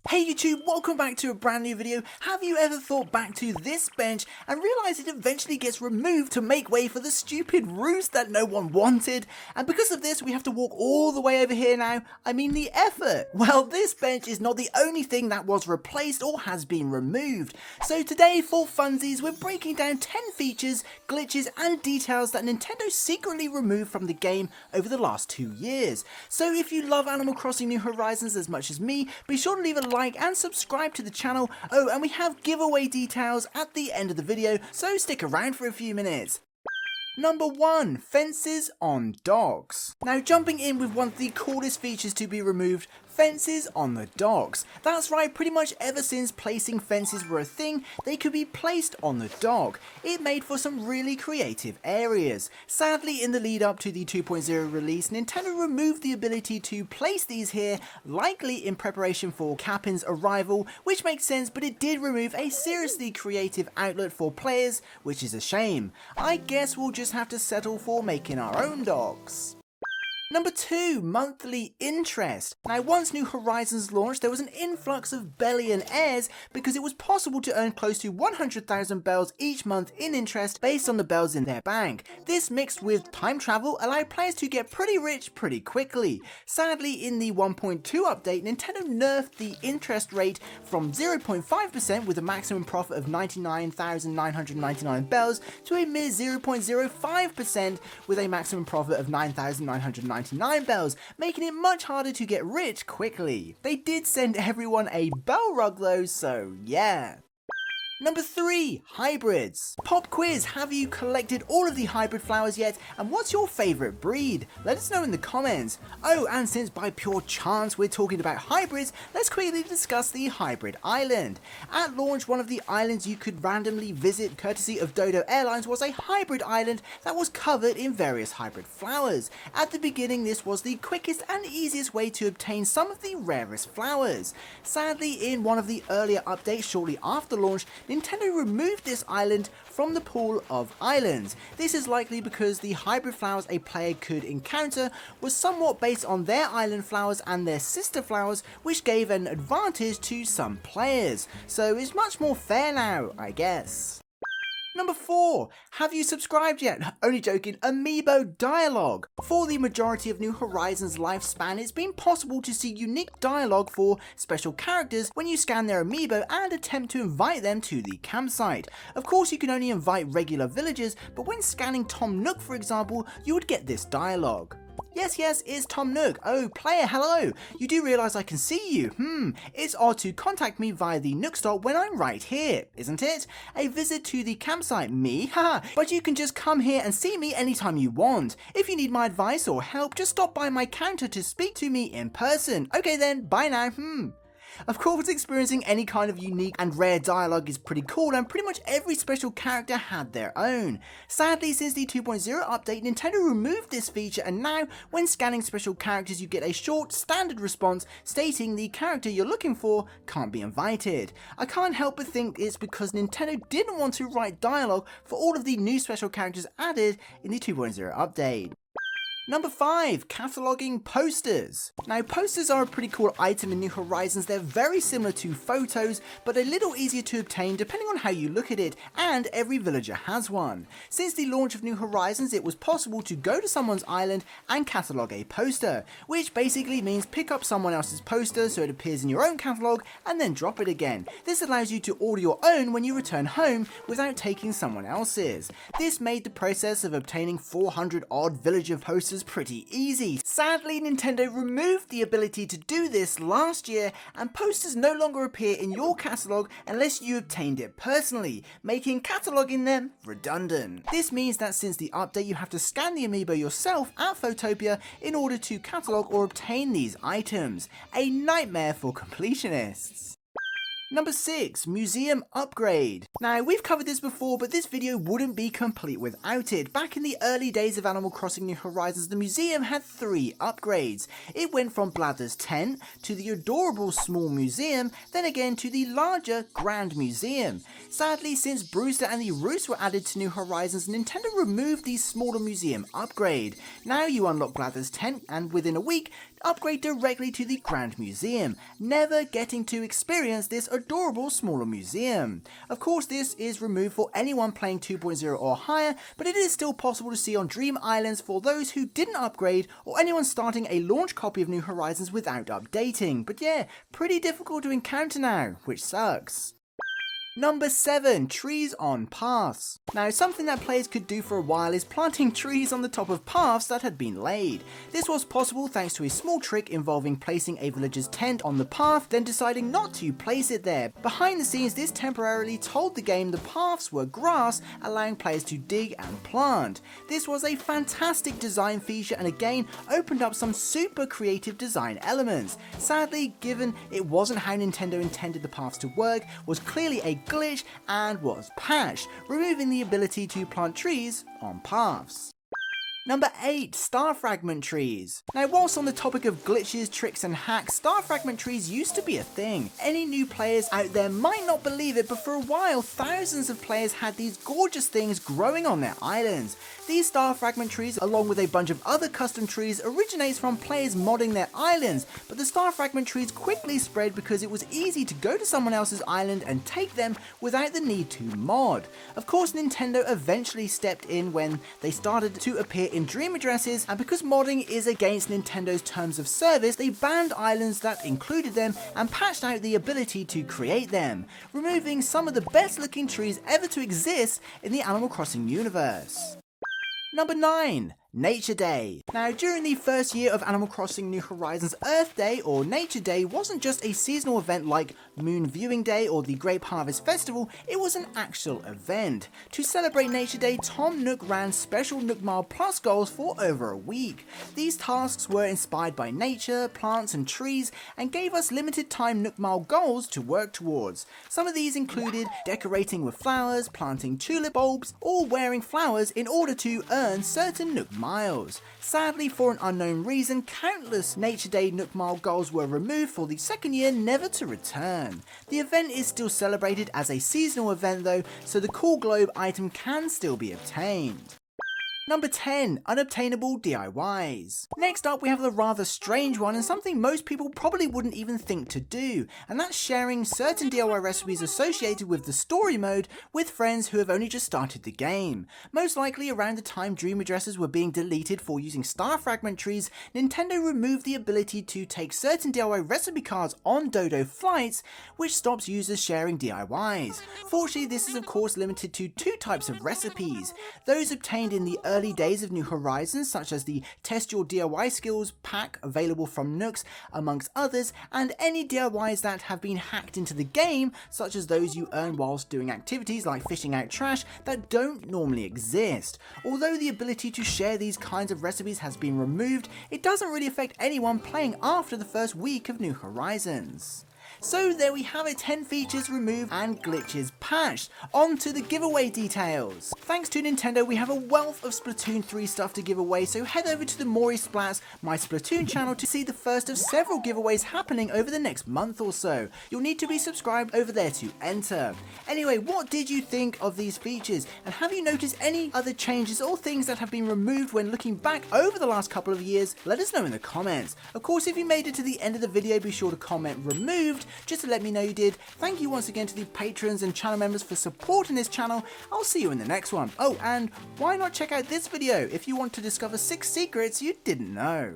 Hey YouTube, welcome back to a brand new video. Have you ever thought back to this bench and realised it eventually gets removed to make way for the stupid roost that no one wanted? And because of this, we have to walk all the way over here now. I mean the effort. Well, this bench is not the only thing that was replaced or has been removed. So today, for funsies, we're breaking down 10 features, glitches and details that Nintendo secretly removed from the game over the last 2 years. So if you love Animal Crossing New Horizons as much as me, be sure to leave a like and subscribe to the channel. Oh, and we have giveaway details at the end of the video, so stick around for a few minutes. Number 1. Fences on docks. Now jumping in with one of the coolest features to be removed, fences on the docks. That's right, pretty much ever since placing fences were a thing, they could be placed on the dock. It made for some really creative areas. Sadly, in the lead up to the 2.0 release, Nintendo removed the ability to place these here, likely in preparation for Capin's arrival, which makes sense, but it did remove a seriously creative outlet for players, which is a shame. I guess we'll just have to settle for making our own docks. Number 2. Monthly interest. Now once New Horizons launched, there was an influx of Bellion heirs because it was possible to earn close to 100,000 bells each month in interest based on the bells in their bank. This mixed with time travel allowed players to get pretty rich pretty quickly. Sadly, in the 1.2 update, Nintendo nerfed the interest rate from 0.5% with a maximum profit of 99,999 bells to a mere 0.05% with a maximum profit of 9,999 bells, making it much harder to get rich quickly. They did send everyone a bell rug though, so yeah. Number 3. Hybrids. Pop quiz, have you collected all of the hybrid flowers yet, and what's your favourite breed? Let us know in the comments. Oh, and since by pure chance we're talking about hybrids, let's quickly discuss the hybrid island. At launch, one of the islands you could randomly visit courtesy of Dodo Airlines was a hybrid island that was covered in various hybrid flowers. At the beginning, this was the quickest and easiest way to obtain some of the rarest flowers. Sadly, in one of the earlier updates shortly after launch, Nintendo removed this island from the pool of islands. This is likely because the hybrid flowers a player could encounter was somewhat based on their island flowers and their sister flowers, which gave an advantage to some players. So it's much more fair now, I guess. Number 4. Have you subscribed yet? Only joking, Amiibo Dialogue. For the majority of New Horizons' lifespan, it's been possible to see unique dialogue for special characters when you scan their amiibo and attempt to invite them to the campsite. Of course, you can only invite regular villagers, but when scanning Tom Nook, for example, you would get this dialogue. Yes, it's Tom Nook. Oh, player, hello. You do realise I can see you. It's odd to contact me via the Nook store when I'm right here, isn't it? A visit to the campsite, me? Haha. But you can just come here and see me anytime you want. If you need my advice or help, just stop by my counter to speak to me in person. Okay then, bye now. Of course, experiencing any kind of unique and rare dialogue is pretty cool, and pretty much every special character had their own. Sadly, since the 2.0 update, Nintendo removed this feature, and now when scanning special characters you get a short standard response stating the character you're looking for can't be invited. I can't help but think it's because Nintendo didn't want to write dialogue for all of the new special characters added in the 2.0 update. Number 5. Cataloguing posters. Now posters are a pretty cool item in New Horizons. They're very similar to photos, but a little easier to obtain depending on how you look at it, and every villager has one. Since the launch of New Horizons, it was possible to go to someone's island and catalogue a poster, which basically means pick up someone else's poster so it appears in your own catalogue and then drop it again. This allows you to order your own when you return home without taking someone else's. This made the process of obtaining 400 odd villager posters pretty easy. Sadly, Nintendo removed the ability to do this last year, and posters no longer appear in your catalogue unless you obtained it personally, making cataloguing them redundant. This means that since the update, you have to scan the amiibo yourself at Photopia in order to catalogue or obtain these items. A nightmare for completionists. Number 6, Museum Upgrade. Now, we've covered this before, but this video wouldn't be complete without it. Back in the early days of Animal Crossing New Horizons, the museum had 3 upgrades. It went from Blather's tent to the adorable small museum, then again to the larger Grand Museum. Sadly, since Brewster and the Roost were added to New Horizons, Nintendo removed the smaller museum upgrade. Now you unlock Blather's tent and within a week, upgrade directly to the Grand Museum, never getting to experience this adorable smaller museum. Of course, this is removed for anyone playing 2.0 or higher, but it is still possible to see on Dream Islands for those who didn't upgrade or anyone starting a launch copy of New Horizons without updating. But yeah, pretty difficult to encounter now, which sucks. Number 7, trees on paths. Now, something that players could do for a while is planting trees on the top of paths that had been laid. This was possible thanks to a small trick involving placing a villager's tent on the path, then deciding not to place it there. Behind the scenes, this temporarily told the game the paths were grass, allowing players to dig and plant. This was a fantastic design feature and again opened up some super creative design elements. Sadly, given it wasn't how Nintendo intended the paths to work, was clearly a glitch and was patched, removing the ability to plant trees on paths. Number 8, Star Fragment trees. Now, whilst on the topic of glitches, tricks and hacks, Star Fragment trees used to be a thing. Any new players out there might not believe it, but for a while, thousands of players had these gorgeous things growing on their islands. These Star Fragment trees, along with a bunch of other custom trees, originates from players modding their islands, but the Star Fragment trees quickly spread because it was easy to go to someone else's island and take them without the need to mod. Of course, Nintendo eventually stepped in when they started to appear in Dream addresses, and because modding is against Nintendo's terms of service, they banned islands that included them and patched out the ability to create them, removing some of the best looking trees ever to exist in the Animal Crossing universe. Number 9, Nature Day. Now, during the first year of Animal Crossing New Horizons, Earth Day or Nature Day wasn't just a seasonal event like Moon Viewing Day or the Grape Harvest Festival, it was an actual event. To celebrate Nature Day, Tom Nook ran special Nook Mile Plus goals for over a week. These tasks were inspired by nature, plants and trees, and gave us limited time Nook Mile goals to work towards. Some of these included decorating with flowers, planting tulip bulbs, or wearing flowers in order to earn certain Nook Miles. Sadly, for an unknown reason, countless Nature Day Nook Mile goals were removed for the second year, never to return. The event is still celebrated as a seasonal event though, so the Cool Globe item can still be obtained. Number 10, unobtainable DIYs. Next up, we have the rather strange one and something most people probably wouldn't even think to do, and that's sharing certain DIY recipes associated with the story mode with friends who have only just started the game. Most likely around the time Dream addresses were being deleted for using Star Fragment trees, Nintendo removed the ability to take certain DIY recipe cards on Dodo flights, which stops users sharing DIYs. Fortunately, this is of course limited to 2 types of recipes, those obtained in the early days of New Horizons, such as the Test Your DIY Skills pack available from Nooks, amongst others, and any DIYs that have been hacked into the game, such as those you earn whilst doing activities like fishing out trash that don't normally exist. Although the ability to share these kinds of recipes has been removed, it doesn't really affect anyone playing after the first week of New Horizons. So there we have it, 10 features removed and glitches patched. On to the giveaway details. Thanks to Nintendo, we have a wealth of Splatoon 3 stuff to give away, so head over to the Maury Splats My Splatoon channel to see the first of several giveaways happening over the next month or so. You'll need to be subscribed over there to enter. Anyway, what did you think of these features? And have you noticed any other changes or things that have been removed when looking back over the last couple of years? Let us know in the comments. Of course, if you made it to the end of the video, be sure to comment removed just to let me know you did. Thank you once again to the patrons and channel members for supporting this channel. I'll see you in the next one. Oh, and why not check out this video if you want to discover 6 secrets you didn't know.